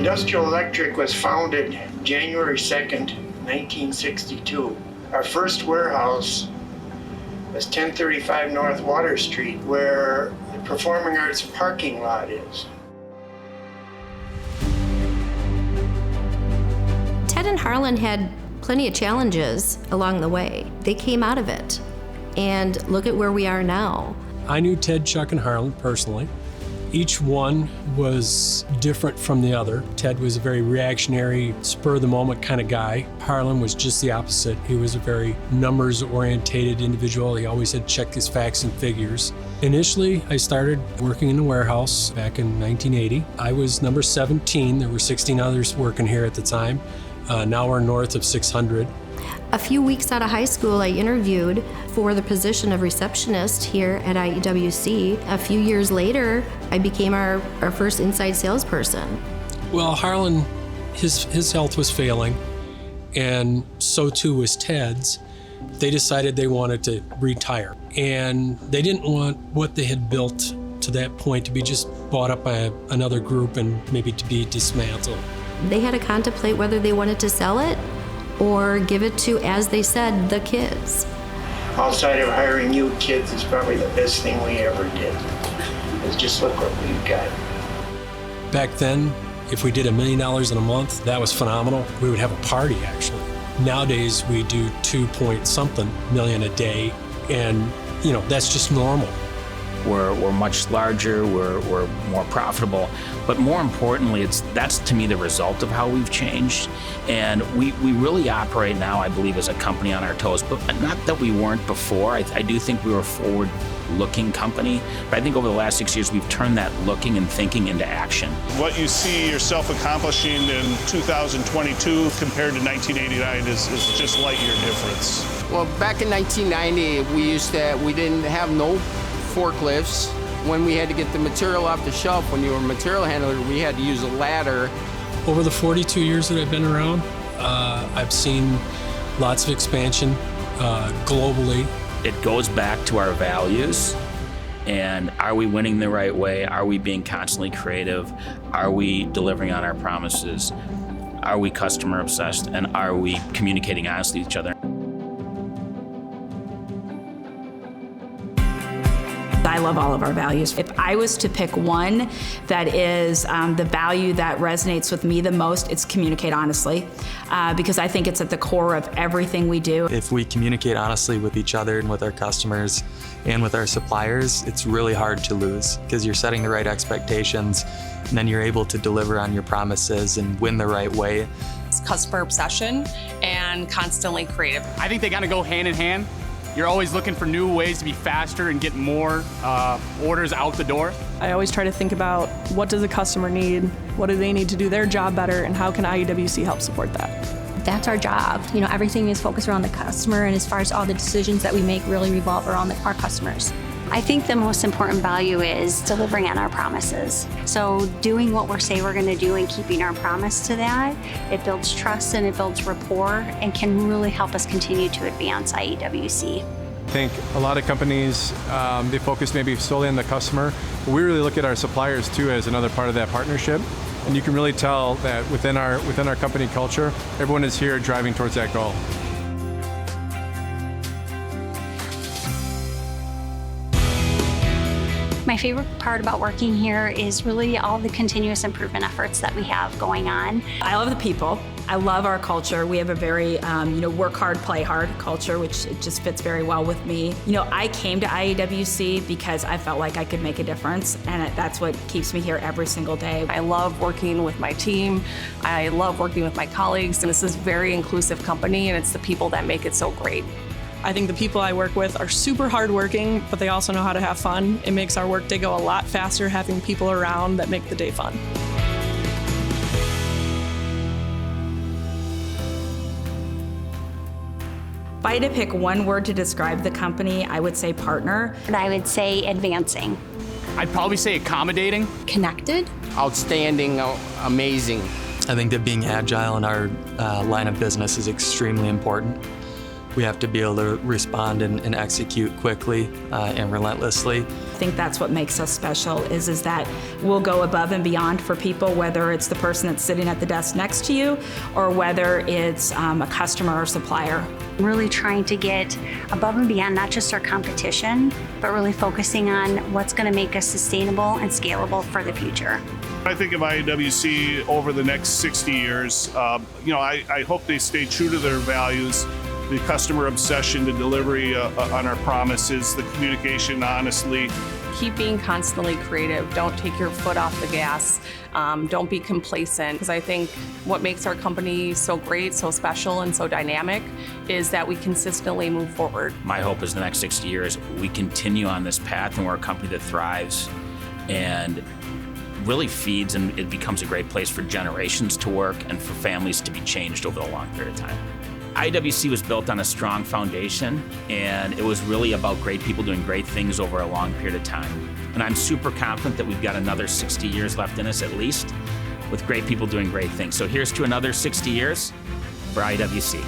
Industrial Electric was founded January 2nd, 1962. Our first warehouse was 1035 North Water Street, where the Performing Arts parking lot is. Ted and Harlan had plenty of challenges along the way. They came out of it. And look at where we are now. I knew Ted, Chuck, and Harlan personally. Each one was different from the other. Ted was a very reactionary, spur-of-the-moment kind of guy. Harlan was just the opposite. He was a very numbers-orientated individual. He always had checked his facts and figures. Initially, I started working in the warehouse back in 1980. I was number 17. There were 16 others working here at the time. Now we're north of 600. A few weeks out of high school, I interviewed for the position of receptionist here at IEWC. A few years later, I became our first inside salesperson. Well, Harlan, his health was failing, and so too was Ted's. They decided they wanted to retire, and they didn't want what they had built to that point to be just bought up by another group and maybe to be dismantled. They had to contemplate whether they wanted to sell it or give it to, as they said, the kids. Outside of hiring new kids is probably the best thing we ever did. Is just look what we've got. Back then, if we did $1 million in a month, that was phenomenal. We would have a party, actually. Nowadays, we do 2-point-something million a day, and that's just normal. We're much larger, we're more profitable, but more importantly, that's to me the result of how we've changed. And we really operate now, I believe, as a company on our toes, but not that we weren't before. I do think we were a forward-looking company, but I think over the last 6 years, we've turned that looking and thinking into action. What you see yourself accomplishing in 2022 compared to 1989 is just light year difference. Well, back in 1990, we didn't have no forklifts. When we had to get the material off the shelf, when you were a material handler, we had to use a ladder. Over the 42 years that I've been around, I've seen lots of expansion globally. It goes back to our values, and are we winning the right way? Are we being constantly creative? Are we delivering on our promises? Are we customer obsessed? And are we communicating honestly with each other? I love all of our values. If I was to pick one that is the value that resonates with me the most, it's communicate honestly, because I think it's at the core of everything we do. If we communicate honestly with each other and with our customers and with our suppliers, it's really hard to lose because you're setting the right expectations and then you're able to deliver on your promises and win the right way. It's customer obsession and constantly creative. I think they gotta go hand in hand. You're always looking for new ways to be faster and get more orders out the door. I always try to think about what does a customer need, what do they need to do their job better, and how can IEWC help support that? That's our job. Everything is focused around the customer, and as far as all the decisions that we make really revolve around our customers. I think the most important value is delivering on our promises. So doing what we say we're going to do and keeping our promise to that, it builds trust and it builds rapport and can really help us continue to advance IEWC. I think a lot of companies, they focus maybe solely on the customer, but we really look at our suppliers too as another part of that partnership. And you can really tell that within our company culture, everyone is here driving towards that goal. My favorite part about working here is really all the continuous improvement efforts that we have going on. I love the people. I love our culture. We have a very, work hard, play hard culture, which it just fits very well with me. I came to IEWC because I felt like I could make a difference, and that's what keeps me here every single day. I love working with my team. I love working with my colleagues, and this is a very inclusive company, and it's the people that make it so great. I think the people I work with are super hardworking, but they also know how to have fun. It makes our workday go a lot faster having people around that make the day fun. If I had to pick one word to describe the company, I would say partner. And I would say advancing. I'd probably say accommodating. Connected. Outstanding, amazing. I think that being agile in our line of business is extremely important. We have to be able to respond and execute quickly and relentlessly. I think that's what makes us special is that we'll go above and beyond for people, whether it's the person that's sitting at the desk next to you or whether it's a customer or supplier. Really trying to get above and beyond not just our competition, but really focusing on what's going to make us sustainable and scalable for the future. I think of IEWC over the next 60 years, I hope they stay true to their values, the customer obsession, the delivery on our promises, the communication honestly. Keep being constantly creative. Don't take your foot off the gas. Don't be complacent, because I think what makes our company so great, so special, and so dynamic is that we consistently move forward. My hope is the next 60 years, we continue on this path and we're a company that thrives and really feeds, and it becomes a great place for generations to work and for families to be changed over a long period of time. IEWC was built on a strong foundation, and it was really about great people doing great things over a long period of time. And I'm super confident that we've got another 60 years left in us at least, with great people doing great things. So here's to another 60 years for IEWC.